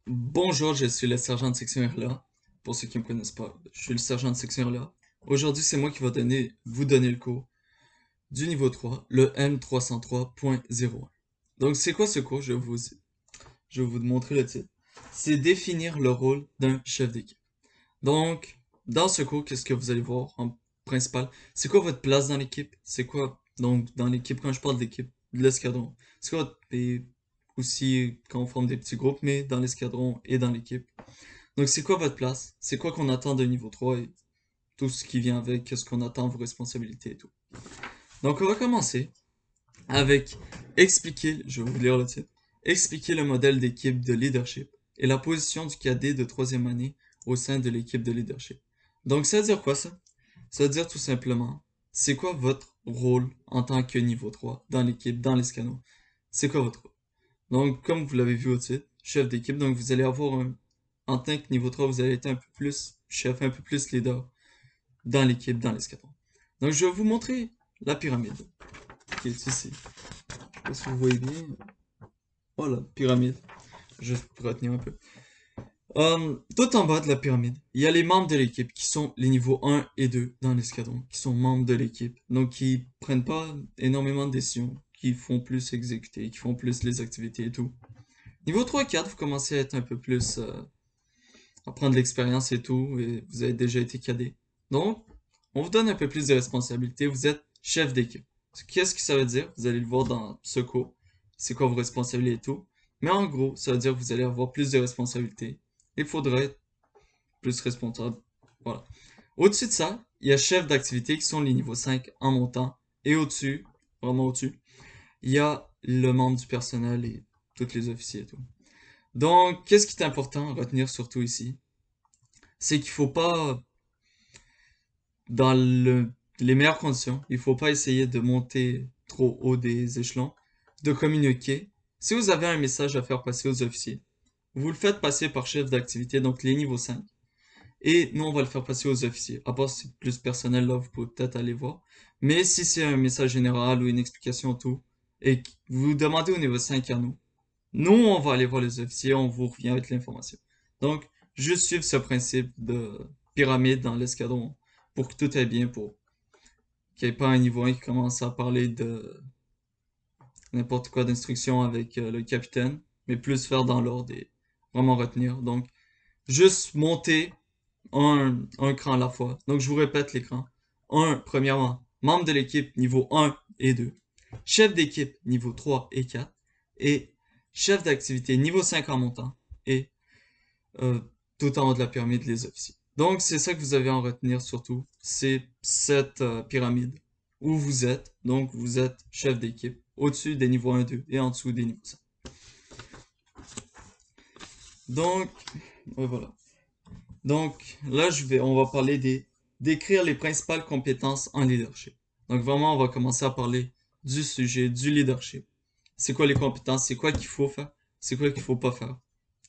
Bonjour, je suis le sergent de section RLA. Pour ceux qui ne me connaissent pas, je suis le sergent de section RLA. Aujourd'hui, c'est moi qui va vous donner le cours du niveau 3, le M303.01. Donc, c'est quoi ce cours? Je vais vous montrer le titre. C'est définir le rôle d'un chef d'équipe. Donc, dans ce cours, qu'est-ce que vous allez voir en principal? C'est quoi votre place dans l'équipe? C'est quoi, donc, dans l'équipe, quand je parle d'équipe, de l'escadron? C'est quoi, et aussi quand on forme des petits groupes, mais dans l'escadron et dans l'équipe? Donc, c'est quoi votre place? C'est quoi qu'on attend de niveau 3 et tout ce qui vient avec, qu'est-ce qu'on attend, vos responsabilités et tout. Donc, on va commencer avec je vais vous lire le titre, expliquer le modèle d'équipe de leadership et la position du cadet de troisième année au sein de l'équipe de leadership. Donc, ça veut dire quoi ça? Ça veut dire tout simplement, c'est quoi votre rôle en tant que niveau 3 dans l'équipe, dans l'escadron? C'est quoi votre rôle? Donc, comme vous l'avez vu au titre, chef d'équipe, donc vous allez avoir en tant que niveau 3, vous allez être un peu plus chef, un peu plus leader dans l'équipe, dans l'escadron. Donc, je vais vous montrer la pyramide qui est ici. Je sais pas si vous voyez bien. Voilà, pyramide. Juste pour retenir un peu. Tout en bas de la pyramide, il y a les membres de l'équipe qui sont les niveaux 1 et 2 dans l'escadron, qui sont membres de l'équipe. Donc, qui prennent pas énormément de décisions, qui font plus exécuter, qui font plus les activités et tout. Niveau 3 et 4, vous commencez à être un peu plus à prendre de l'expérience et tout, et vous avez déjà été cadet. Donc, on vous donne un peu plus de responsabilités, vous êtes chef d'équipe. Qu'est-ce que ça veut dire? Vous allez le voir dans ce cours. C'est quoi vos responsabilités et tout. Mais en gros, ça veut dire que vous allez avoir plus de responsabilités. Il faudra être plus responsable. Voilà. Au-dessus de ça, il y a chef d'activité qui sont les niveaux 5 en montant. Et au-dessus, vraiment au-dessus, il y a le membre du personnel et tous les officiers et tout. Donc, qu'est-ce qui est important à retenir surtout ici? C'est qu'il faut pas, dans les meilleures conditions, il faut pas essayer de monter trop haut des échelons, de communiquer. Si vous avez un message à faire passer aux officiers, vous le faites passer par chef d'activité, donc les niveaux 5. Et nous, on va le faire passer aux officiers. À part si c'est plus personnel, là, vous pouvez peut-être aller voir. Mais si c'est un message général ou une explication tout, et que vous demandez au niveau 5 à nous, nous, on va aller voir les officiers, on vous revient avec l'information. Donc, juste suivre ce principe de pyramide dans l'escadron pour que tout aille bien, pour qu'il n'y ait pas un niveau 1 qui commence à parler de n'importe quoi d'instruction avec le capitaine, mais plus faire dans l'ordre et vraiment retenir. Donc, juste monter un cran à la fois. Donc, je vous répète l'écran. Premièrement, membre de l'équipe niveau 1 et 2. Chef d'équipe niveau 3 et 4. Et chef d'activité niveau 5 en montant. Et euh, tout en haut de la pyramide, les officiers. Donc, c'est ça que vous avez à en retenir surtout. C'est cette pyramide où vous êtes. Donc, vous êtes chef d'équipe au-dessus des niveaux 1 2 et en dessous des niveaux 5. Donc, voilà. Donc, là, on va parler d'écrire les principales compétences en leadership. Donc, vraiment, on va commencer à parler du sujet, du leadership. C'est quoi les compétences? C'est quoi qu'il faut faire? C'est quoi qu'il faut pas faire?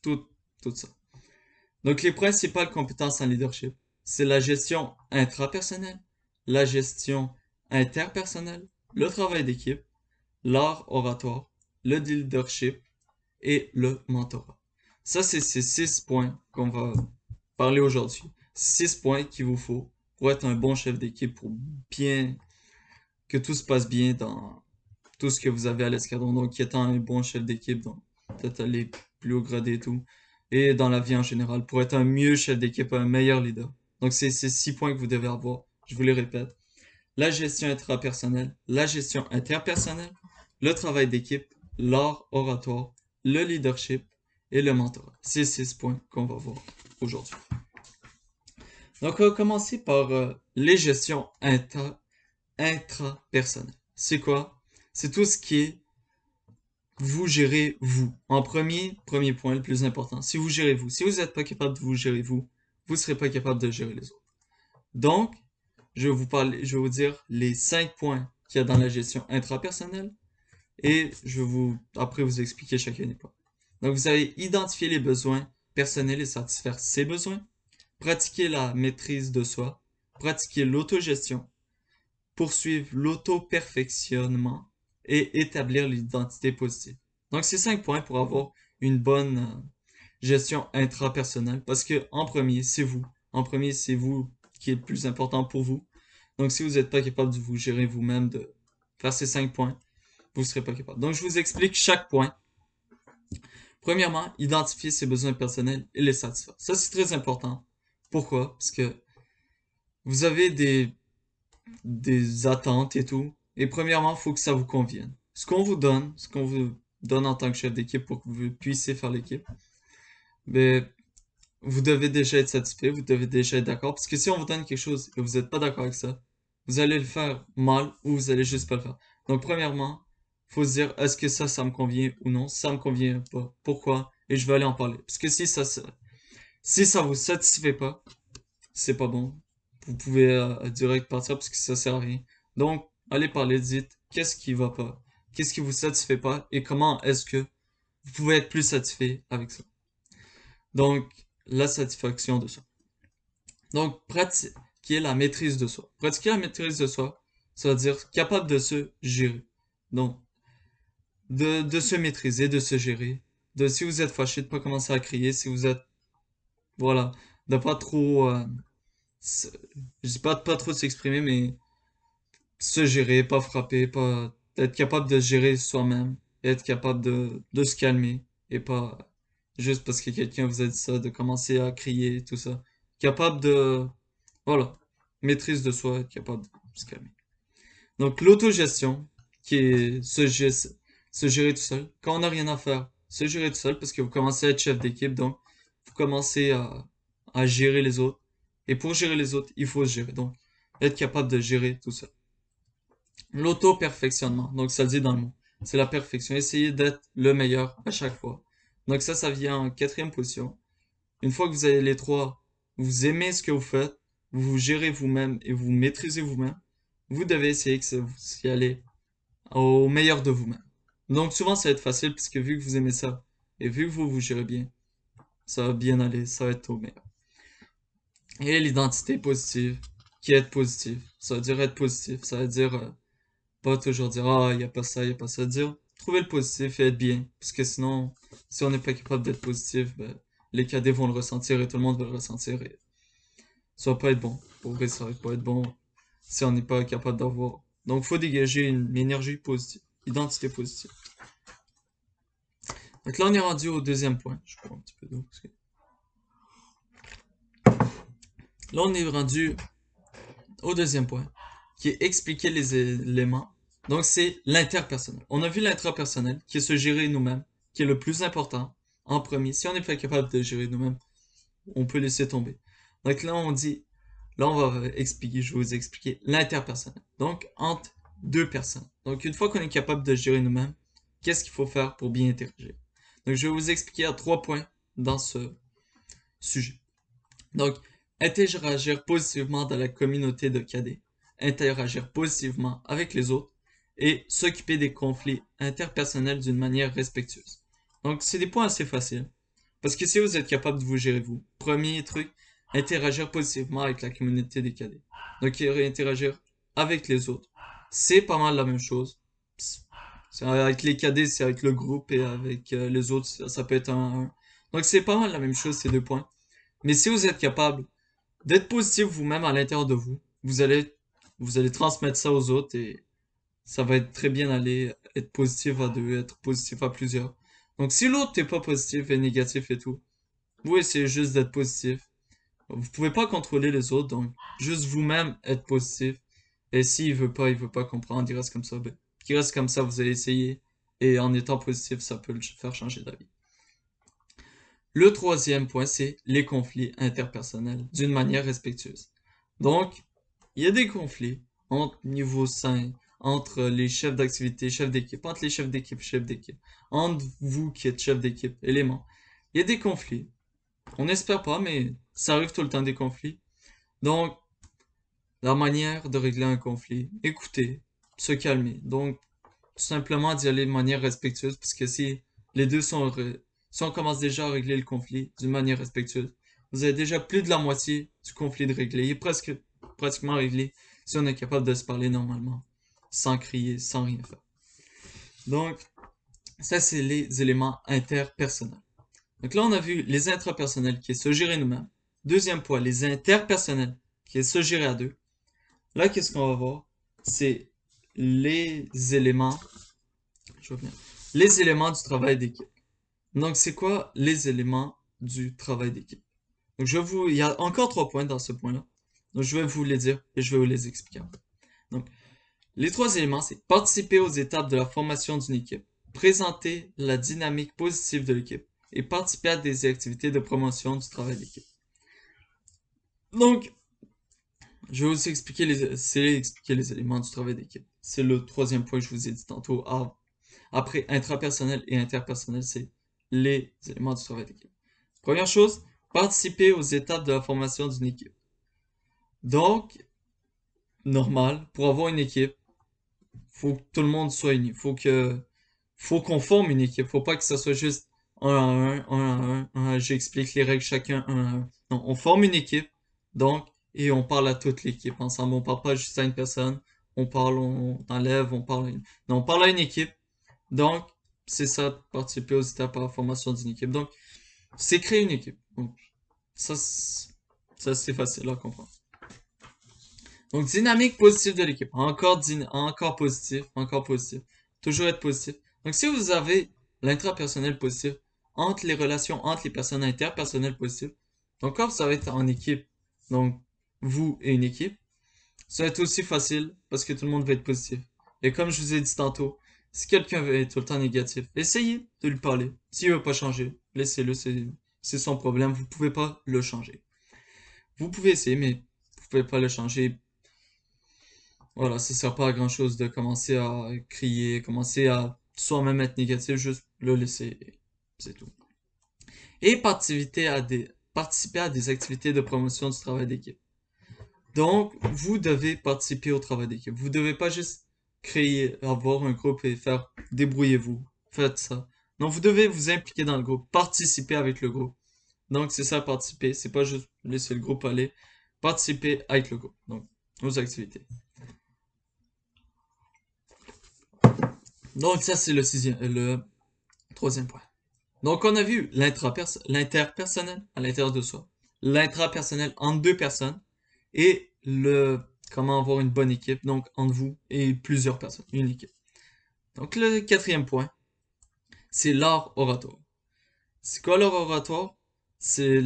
Tout, tout ça. Donc, les principales compétences en leadership, c'est la gestion intrapersonnelle, la gestion interpersonnelle, le travail d'équipe, l'art oratoire, le leadership et le mentorat. Ça, c'est ces 6 points qu'on va parler aujourd'hui. 6 points qu'il vous faut pour être un bon chef d'équipe, pour bien que tout se passe bien dans tout ce que vous avez à l'escadron. Donc, étant un bon chef d'équipe, donc peut-être aller plus haut gradé et tout. Et dans la vie en général, pour être un mieux chef d'équipe, un meilleur leader. Donc, c'est ces 6 points que vous devez avoir. Je vous les répète. La gestion intrapersonnelle, la gestion interpersonnelle, le travail d'équipe, l'art oratoire, le leadership et le mentorat. C'est 6 points qu'on va voir aujourd'hui. Donc, on va commencer par les gestions intrapersonnelles. C'est quoi? C'est tout ce qui est vous gérez vous. En premier point, le plus important. Si vous gérez vous, si vous n'êtes pas capable de vous gérer vous, vous ne serez pas capable de gérer les autres. Donc, je vais vous dire les 5 points qu'il y a dans la gestion intrapersonnelle et après vous expliquer chacun des points. Donc, vous avez identifié les besoins personnels et satisfaire ces besoins, pratiquer la maîtrise de soi, pratiquer l'autogestion, poursuivre l'auto-perfectionnement et établir l'identité positive. Donc, c'est 5 points pour avoir une bonne gestion intrapersonnelle, parce que en premier, c'est vous. En premier, c'est vous qui est le plus important pour vous. Donc, si vous n'êtes pas capable de vous gérer vous-même, de faire ces 5 points, vous ne serez pas capable. Donc, je vous explique chaque point. Premièrement, identifier ses besoins personnels et les satisfaire. Ça, c'est très important. Pourquoi? Parce que vous avez des attentes et tout. Et premièrement, il faut que ça vous convienne. Ce qu'on vous donne en tant que chef d'équipe pour que vous puissiez faire l'équipe, mais vous devez déjà être satisfait, vous devez déjà être d'accord. Parce que si on vous donne quelque chose et vous n'êtes pas d'accord avec ça, vous allez le faire mal ou vous allez juste pas le faire. Donc, premièrement, faut se dire, est-ce que ça me convient ou non? Ça me convient pas. Pourquoi? Et je vais aller en parler. Parce que si ça vous satisfait pas, c'est pas bon. Vous pouvez direct partir parce que ça sert à rien. Donc, allez parler, dites qu'est-ce qui va pas, qu'est-ce qui vous satisfait pas et comment est-ce que vous pouvez être plus satisfait avec ça. Donc, la satisfaction de soi. Donc, pratiquer la maîtrise de soi. Pratiquer la maîtrise de soi, ça veut dire capable de se gérer. Donc, de se maîtriser, de se gérer. De si vous êtes fâché, de pas commencer à crier. Si vous êtes, voilà, de pas trop, je dis pas trop s'exprimer, mais se gérer, pas frapper, pas être capable de se gérer soi-même, être capable de se calmer et pas juste parce que quelqu'un vous a dit ça, de commencer à crier, tout ça. Capable de, voilà, maîtrise de soi, être capable de se calmer. Donc l'autogestion, qui est se gérer tout seul. Quand on n'a rien à faire, se gérer tout seul parce que vous commencez à être chef d'équipe, donc vous commencez à gérer les autres. Et pour gérer les autres, il faut se gérer. Donc, être capable de gérer tout ça. L'auto-perfectionnement, donc ça le dit dans le mot, c'est la perfection. Essayez d'être le meilleur à chaque fois. Donc ça vient en quatrième position. Une fois que vous avez les trois, vous aimez ce que vous faites, vous vous gérez vous-même et vous maîtrisez vous-même, vous devez essayer que ça vous y allez au meilleur de vous-même. Donc souvent ça va être facile puisque vu que vous aimez ça et vu que vous vous gérez bien, ça va bien aller, ça va être au meilleur. Et l'identité positive, qui est être positif, ça veut dire être positif, ça veut dire pas toujours dire, ah, il n'y a pas ça, il n'y a pas ça. Dire, trouver le positif et être bien. Parce que sinon, si on n'est pas capable d'être positif, ben, les cadets vont le ressentir et tout le monde va le ressentir. Et ça va pas être bon. Pour vrai, ça va pas être bon si on n'est pas capable d'avoir. Donc, il faut dégager une énergie positive. Identité positive. Donc là, on est rendu au deuxième point. Je prends un petit peu d'eau. Là, on est rendu au deuxième point, qui est expliquer les éléments. Donc, c'est l'interpersonnel. On a vu l'intrapersonnel, qui est se gérer nous-mêmes, qui est le plus important en premier. Si on n'est pas capable de gérer nous-mêmes, on peut laisser tomber. Donc là, on va expliquer, je vais vous expliquer l'interpersonnel. Donc, entre deux personnes. Donc, une fois qu'on est capable de gérer nous-mêmes, qu'est-ce qu'il faut faire pour bien interagir? Donc, je vais vous expliquer à 3 points dans ce sujet. Donc, interagir positivement dans la communauté de cadets, interagir positivement avec les autres et s'occuper des conflits interpersonnels d'une manière respectueuse. Donc, c'est des points assez faciles. Parce que si vous êtes capable de vous gérer vous, premier truc, interagir positivement avec la communauté des cadets. Donc, interagir avec les autres. C'est pas mal la même chose. Avec les cadets, c'est avec le groupe et avec les autres, ça peut être un. Donc, c'est pas mal la même chose, ces 2 points. Mais si vous êtes capable d'être positif vous-même à l'intérieur de vous, vous allez transmettre ça aux autres et ça va être très bien aller être positif à deux, être positif à plusieurs. Donc si l'autre n'est pas positif et négatif et tout, vous essayez juste d'être positif. Vous pouvez pas contrôler les autres, donc juste vous-même être positif. Et s'il veut pas, il veut pas comprendre, il reste comme ça. Ben, qu'il reste comme ça, vous allez essayer. Et en étant positif, ça peut le faire changer d'avis. Le troisième point, c'est les conflits interpersonnels d'une manière respectueuse. Donc, il y a des conflits entre niveau 5, entre les chefs d'activité, chefs d'équipe, entre les chefs d'équipe, entre vous qui êtes chef d'équipe et les membres. Il y a des conflits. On n'espère pas, mais ça arrive tout le temps des conflits. Donc, la manière de régler un conflit, écouter, se calmer. Donc, tout simplement d'y aller de manière respectueuse, parce que si les deux sont, si on commence déjà à régler le conflit d'une manière respectueuse, vous avez déjà plus de la moitié du conflit de régler. Il est pratiquement réglé si on est capable de se parler normalement, sans crier, sans rien faire. Donc, ça, c'est les éléments interpersonnels. Donc là, on a vu les intrapersonnels qui est se gérer nous-mêmes. Deuxième point, les interpersonnels qui est se gérer à deux. Là, qu'est-ce qu'on va voir? C'est les éléments, je reviens, les éléments du travail d'équipe. Donc, c'est quoi les éléments du travail d'équipe? Donc, il y a encore 3 points dans ce point-là. Donc, je vais vous les dire et je vais vous les expliquer. Donc, les 3 éléments, c'est participer aux étapes de la formation d'une équipe, présenter la dynamique positive de l'équipe et participer à des activités de promotion du travail d'équipe. Donc, je vais aussi expliquer les éléments du travail d'équipe. C'est le 3e point que je vous ai dit tantôt. Après, intrapersonnel et interpersonnel, c'est les éléments du travail d'équipe. Première chose, participer aux étapes de la formation d'une équipe. Donc, normal, pour avoir une équipe, faut que tout le monde soit uni. Faut qu'on forme une équipe. Faut pas que ça soit juste un à un, j'explique les règles chacun un à un. Non, on forme une équipe, donc, et on parle à toute l'équipe ensemble. On parle pas juste à une personne. On parle, on enlève, on parle. Non, on parle à une équipe. Donc, c'est ça, participer aux étapes à la formation d'une équipe. Donc, c'est créer une équipe. Donc, ça, c'est facile à comprendre. Donc, dynamique positive de l'équipe. Encore positif, encore positif. Toujours être positif. Donc, si vous avez l'intrapersonnel positif, entre les relations entre les personnes interpersonnelles positives, donc quand ça va être en équipe, donc vous et une équipe, ça va être aussi facile parce que tout le monde va être positif. Et comme je vous ai dit tantôt, si quelqu'un veut être tout le temps négatif, essayez de lui parler. S'il veut pas changer, laissez-le, c'est son problème, vous pouvez pas le changer. Vous pouvez essayer, mais vous pouvez pas le changer. Voilà, ça sert pas à grand chose de commencer à crier, commencer à soi-même être négatif, juste le laisser, c'est tout. Et participer à des activités de promotion du travail d'équipe. Donc, vous devez participer au travail d'équipe. Vous devez pas juste créer, avoir un groupe et faire débrouillez-vous, faites ça. Non, vous devez vous impliquer dans le groupe, participer avec le groupe. Donc, c'est ça, participer. C'est pas juste laisser le groupe aller. Participer avec le groupe. Donc, aux activités. Donc, ça, c'est le 3e point. Donc, on a vu l'interpersonnel à l'intérieur de soi, l'intrapersonnel entre 2 personnes et comment avoir une bonne équipe, donc entre vous et plusieurs personnes, une équipe. Donc, le 4e point, c'est l'art oratoire. C'est quoi l'art oratoire? C'est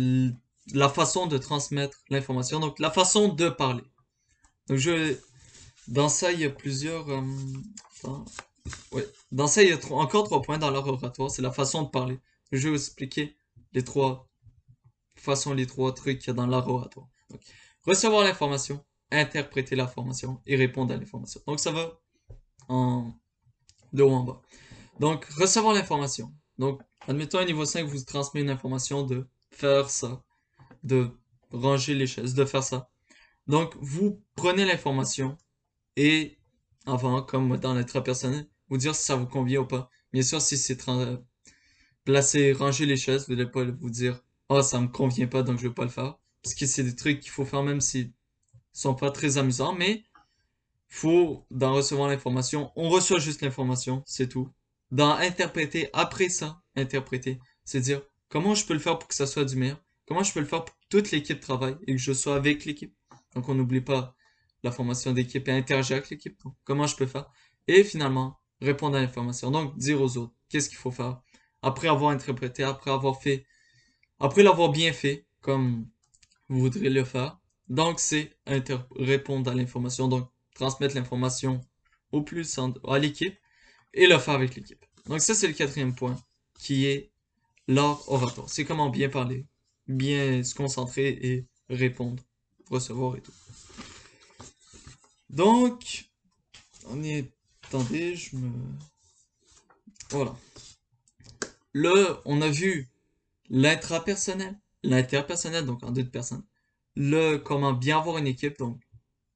la façon de transmettre l'information, donc la façon de parler. Donc, dans ça, il y a plusieurs. Ouais. Dans ça, il y a encore 3 points dans l'art oratoire. C'est la façon de parler. Je vais vous expliquer les 3 façons, les 3 trucs qu'il y a dans l'art oratoire. Donc, recevoir l'information, interpréter l'information et répondre à l'information. Donc, ça va de haut en bas. Donc, recevoir l'information. Donc, admettons un niveau 5 vous transmet une information de faire ça, de ranger les chaises, de faire ça. Donc, vous prenez l'information et avant, comme dans l'intrapersonnel, vous dire si ça vous convient ou pas. Bien sûr, si c'est placer, ranger les chaises, vous n'allez pas vous dire ah, ça me convient pas donc je vais pas le faire. Parce que c'est des trucs qu'il faut faire même s'ils sont pas très amusants, mais faut, dans recevoir l'information, on reçoit juste l'information, c'est tout. Dans interpréter, après ça, interpréter, c'est dire comment je peux le faire pour que ça soit du meilleur, comment je peux le faire pour que toute l'équipe travaille et que je sois avec l'équipe. Donc on n'oublie pas la formation d'équipe et interagir avec l'équipe. Donc, comment je peux faire? Et finalement, répondre à l'information. Donc dire aux autres, qu'est-ce qu'il faut faire? Après avoir interprété, après avoir fait, après l'avoir bien fait, comme vous voudrez le faire. Donc, c'est répondre à l'information, donc transmettre l'information à l'équipe et le faire avec l'équipe. Donc, ça, c'est le 4e point, qui est l'art oratoire. C'est comment bien parler, bien se concentrer et répondre, recevoir et tout. Donc, attendez, voilà. On a vu l'intrapersonnel, l'interpersonnel, donc en 2 personnes. Comment bien avoir une équipe, donc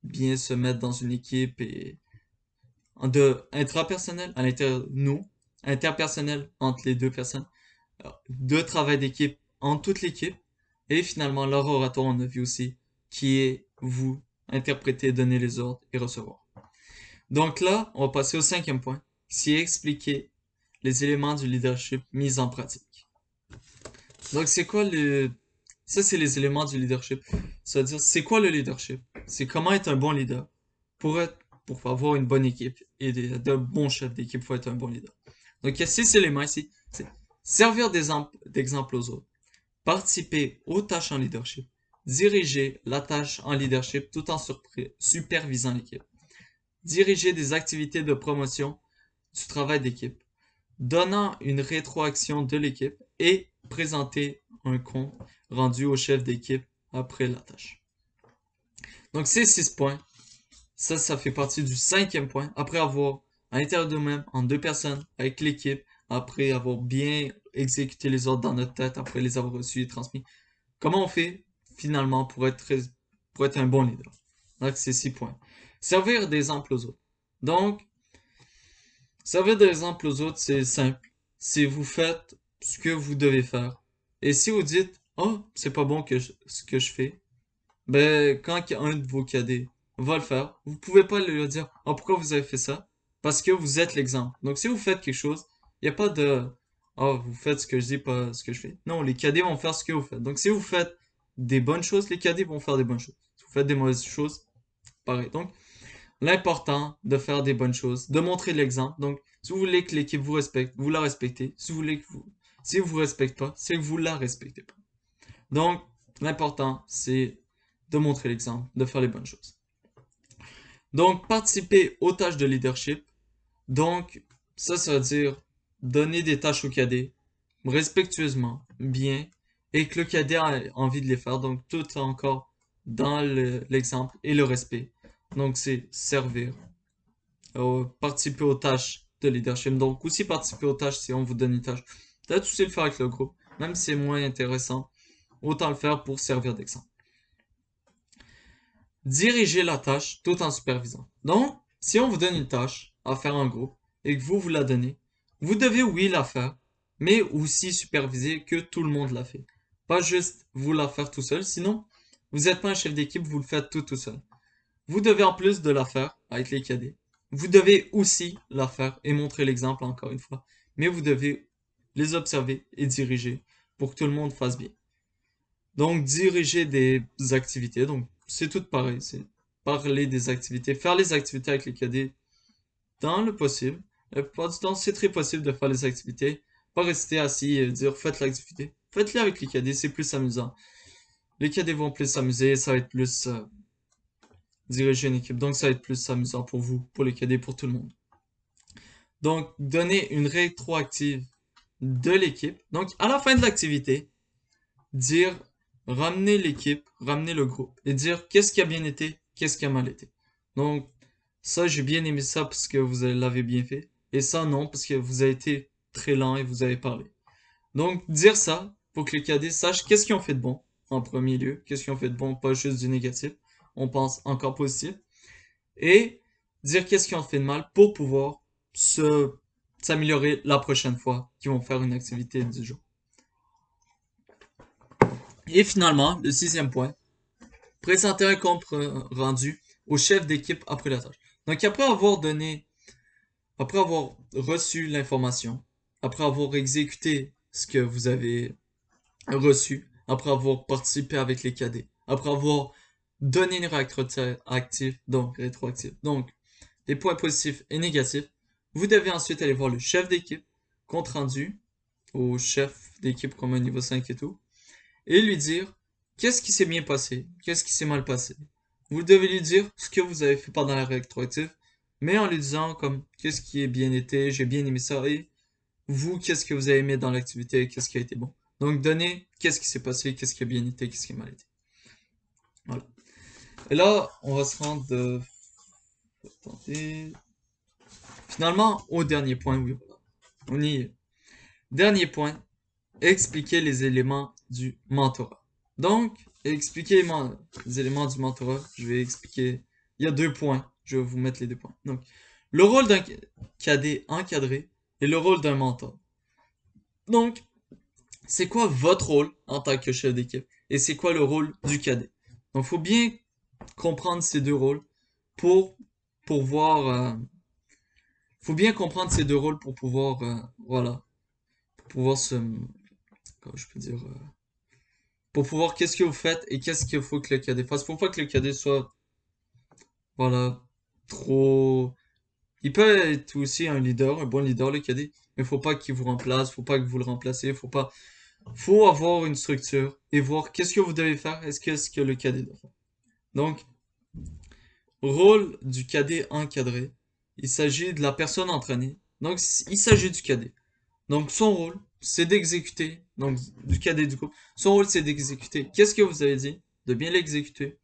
bien se mettre dans une équipe et intrapersonnel à l'intérieur de nous, interpersonnel entre les 2 personnes, de travail d'équipe entre toute l'équipe, et finalement leur oratoire on a vu aussi, qui est vous interpréter, donner les ordres et recevoir. Donc là, on va passer au 5e point, qui est expliquer les éléments du leadership mis en pratique. Donc, c'est quoi le... Ça, c'est les éléments du leadership. C'est-à-dire, c'est quoi le leadership? C'est comment être un bon leader. Pour être, pour avoir une bonne équipe et de bons chefs d'équipe, il faut être un bon leader. Donc, il y a 6 éléments ici. C'est servir d'exemple aux autres, participer aux tâches en leadership, diriger la tâche en leadership tout en supervisant l'équipe, diriger des activités de promotion du travail d'équipe, donnant une rétroaction de l'équipe et présenter un compte rendu au chef d'équipe après la tâche. Donc ces 6 points, ça fait partie du 5e point. Après avoir, à l'intérieur de nous-mêmes, en 2 personnes, avec l'équipe, après avoir bien exécuté les ordres dans notre tête, après les avoir reçus et transmis, comment on fait finalement pour être un bon leader? Donc c'est 6 points. Servir d'exemple aux autres. Donc, servir d'exemple aux autres, c'est simple. Si vous faites ce que vous devez faire. Et si vous dites, oh, c'est pas bon ce que je fais, ben, quand un de vos cadets va le faire, vous pouvez pas lui dire, oh, pourquoi vous avez fait ça? Parce que vous êtes l'exemple. Donc, si vous faites quelque chose, il n'y a pas de, oh, vous faites ce que je dis, pas ce que je fais. Non, les cadets vont faire ce que vous faites. Donc, si vous faites des bonnes choses, les cadets vont faire des bonnes choses. Si vous faites des mauvaises choses, pareil. Donc, l'important de faire des bonnes choses, de montrer l'exemple. Donc, si vous voulez que l'équipe vous respecte, vous la respectez. Si vous voulez que si vous respectez pas, c'est que vous la respectez pas. Donc, l'important, c'est de montrer l'exemple, de faire les bonnes choses. Donc, participer aux tâches de leadership. Donc, ça veut dire donner des tâches au cadet, respectueusement, bien, et que le cadet a envie de les faire. Donc, tout encore dans l'exemple et le respect. Donc, c'est servir, participer aux tâches de leadership. Donc, aussi participer aux tâches si on vous donne une tâche. Peut-être aussi le faire avec le groupe, même si c'est moins intéressant. Autant le faire pour servir d'exemple. Diriger la tâche tout en supervisant. Donc, si on vous donne une tâche à faire en groupe et que vous la donnez, vous devez, oui, la faire, mais aussi superviser que tout le monde la fait. Pas juste vous la faire tout seul, sinon, vous n'êtes pas un chef d'équipe, vous le faites tout seul. Vous devez, en plus de la faire avec les cadets, vous devez aussi la faire et montrer l'exemple encore une fois, mais vous devez les observer et diriger pour que tout le monde fasse bien. Donc, diriger des activités. Donc, c'est tout pareil. C'est parler des activités, faire les activités avec les cadets dans le possible. La plupart du temps, c'est très possible de faire les activités. Pas rester assis et dire faites l'activité. Faites-les avec les cadets, c'est plus amusant. Les cadets vont plus s'amuser, ça va être plus diriger une équipe. Donc, ça va être plus amusant pour vous, pour les cadets, pour tout le monde. Donc, donner une rétroactive de l'équipe. Donc, à la fin de l'activité, dire, ramener l'équipe, ramener le groupe et dire qu'est-ce qui a bien été, qu'est-ce qui a mal été. Donc, ça, j'ai bien aimé ça parce que vous l'avez bien fait. Et ça, non, parce que vous avez été très lent et vous avez parlé. Donc, dire ça pour que les cadets sachent qu'est-ce qu'ils ont fait de bon en premier lieu, qu'est-ce qu'ils ont fait de bon, pas juste du négatif. On pense encore positif. Et dire qu'est-ce qu'ils ont fait de mal pour pouvoir s'améliorer la prochaine fois qu'ils vont faire une activité du jour. Et finalement, le 6e point, présenter un compte rendu au chef d'équipe après la tâche. Donc après avoir reçu l'information, après avoir exécuté ce que vous avez reçu, après avoir participé avec les cadets, après avoir donné une rétroactive, donc les points positifs et négatifs, vous devez ensuite aller voir le chef d'équipe, compte rendu au chef d'équipe comme un niveau 5 et tout, et lui dire qu'est-ce qui s'est bien passé, qu'est-ce qui s'est mal passé. Vous devez lui dire ce que vous avez fait pendant la rétroactive, mais en lui disant comme qu'est-ce qui est bien été, j'ai bien aimé ça, et vous, qu'est-ce que vous avez aimé dans l'activité, qu'est-ce qui a été bon. Donc donnez qu'est-ce qui s'est passé, qu'est-ce qui a bien été, qu'est-ce qui a mal été. Voilà. Et là, on va se rendre attendez. Finalement au dernier point, oui, voilà. On y est. Dernier point, expliquer les éléments du mentorat. Donc, expliquer les éléments du mentorat, je vais expliquer. Il y a 2 points, je vais vous mettre les 2 points. Donc, le rôle d'un cadet encadré et le rôle d'un mentor. Donc, c'est quoi votre rôle en tant que chef d'équipe et c'est quoi le rôle du cadet. Donc, il faut bien comprendre ces deux rôles pour pouvoir. Faut bien comprendre ces deux rôles pour pouvoir, voilà, pour pouvoir je peux dire, pour pouvoir qu'est-ce que vous faites et qu'est-ce qu'il faut que le cadet fasse. Faut pas que le cadet soit, voilà, trop... Il peut être aussi un leader, un bon leader, le cadet, mais faut pas qu'il vous remplace, faut pas que vous le remplacez, faut pas... Faut avoir une structure et voir qu'est-ce que vous devez faire et qu'est-ce que le cadet doit faire. Donc, rôle du cadet encadré. Il s'agit de la personne entraînée. Donc, il s'agit du cadet. Donc, son rôle, c'est d'exécuter, donc du cadet du coup, son rôle, c'est d'exécuter. Qu'est-ce que vous avez dit? De bien l'exécuter.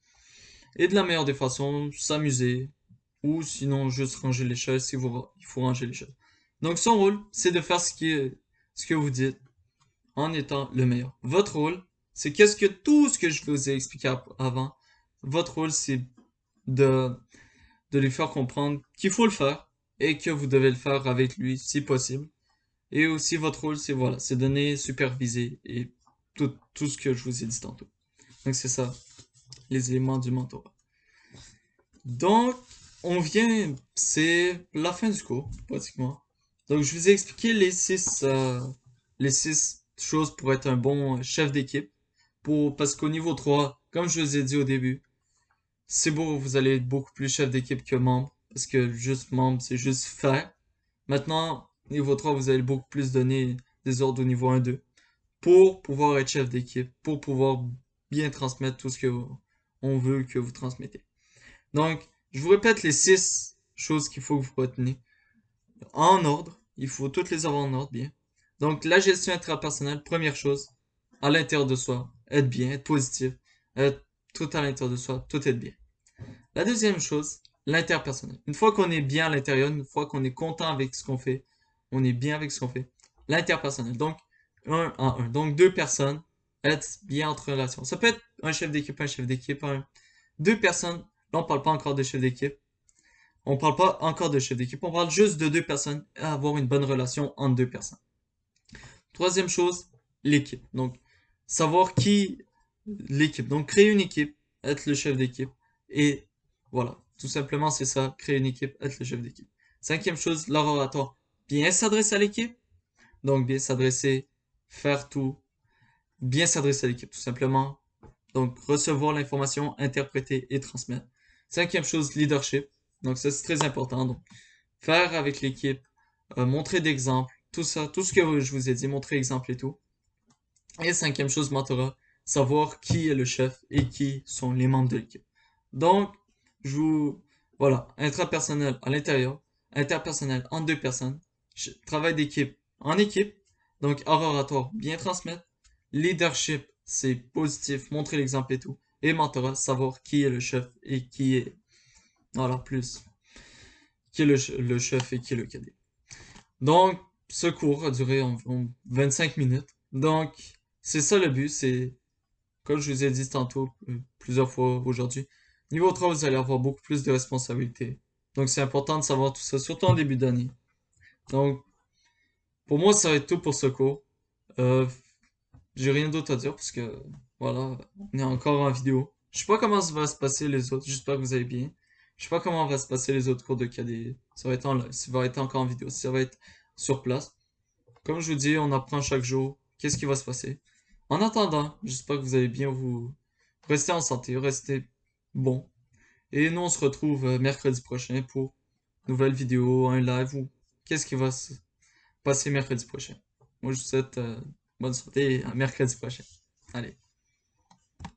Et de la meilleure des façons, s'amuser. Ou sinon, juste ranger les chaises si vous, il faut ranger les chaises. Donc, son rôle, c'est de faire ce que vous dites en étant le meilleur. Votre rôle, c'est tout ce que je vous ai expliqué avant. Votre rôle, c'est de, de lui faire comprendre qu'il faut le faire et que vous devez le faire avec lui si possible. Et aussi, votre rôle, c'est voilà, c'est donner, superviser et tout ce que je vous ai dit tantôt. Donc, c'est ça, les éléments du mentorat. Donc, c'est la fin du cours, pratiquement. Donc, je vous ai expliqué les six choses pour être un bon chef d'équipe. Parce qu'au niveau 3, comme je vous ai dit au début, c'est beau, vous allez être beaucoup plus chef d'équipe que membre. Parce que juste membre, c'est juste faire. Maintenant, niveau 3, vous allez beaucoup plus donner des ordres au niveau 1, 2. Pour pouvoir être chef d'équipe, pour pouvoir bien transmettre tout ce que on veut que vous transmettez. Donc, je vous répète les 6 choses qu'il faut que vous retenez. En ordre, il faut toutes les avoir en ordre, bien. Donc, la gestion intrapersonnelle, première chose, à l'intérieur de soi, être bien, être positif, être tout à l'intérieur de soi, tout être bien. La deuxième chose, l'interpersonnel. Une fois qu'on est bien à l'intérieur, une fois qu'on est content avec ce qu'on fait, on est bien avec ce qu'on fait, l'interpersonnel. Donc, un en un. Donc, deux personnes, être bien entre relations. Ça peut être un chef d'équipe, deux personnes. Là, on parle pas encore de chef d'équipe. On parle pas encore de chef d'équipe. On parle juste de deux personnes et avoir une bonne relation entre deux personnes. Troisième chose, l'équipe. Donc, savoir qui l'équipe. Donc, créer une équipe, être le chef d'équipe. Et voilà, tout simplement, c'est ça, créer une équipe, être le chef d'équipe. Cinquième chose, l'oratoire. Bien s'adresser à l'équipe. Donc, bien s'adresser, faire tout. Bien s'adresser à l'équipe, tout simplement. Donc, recevoir l'information, interpréter et transmettre. Cinquième chose, leadership. Donc, ça, c'est très important. Donc, faire avec l'équipe, montrer d'exemple, tout ça, tout ce que je vous ai dit, montrer exemple et tout. Et cinquième chose, mentorat, savoir qui est le chef et qui sont les membres de l'équipe. Donc, je vous, voilà, intrapersonnel à l'intérieur, interpersonnel en deux personnes, travail d'équipe en équipe, donc art oratoire, bien transmettre, leadership, c'est positif, montrer l'exemple et tout, et mentorat, savoir qui est le chef et qui est, voilà, plus, qui est le chef et qui est le cadet. Donc, ce cours a duré environ 25 minutes. Donc, c'est ça le but, c'est, comme je vous ai dit tantôt, plusieurs fois aujourd'hui, niveau 3, vous allez avoir beaucoup plus de responsabilités. Donc, c'est important de savoir tout ça, surtout en début d'année. Donc, pour moi, ça va être tout pour ce cours. Euh, j'ai rien d'autre à dire parce que, voilà, on est encore en vidéo. Je sais pas comment ça va se passer les autres, j'espère que vous allez bien. Je sais pas comment va se passer les autres cours de KD. Ça va être en live, ça va être encore en vidéo, ça va être sur place. Comme je vous dis, on apprend chaque jour qu'est-ce qui va se passer. En attendant, j'espère que vous allez bien vous rester en santé, rester bon. Et nous, on se retrouve mercredi prochain pour une nouvelle vidéo, un live ou qu'est-ce qui va se passer mercredi prochain. Moi, je vous souhaite bonne santé et à mercredi prochain. Allez.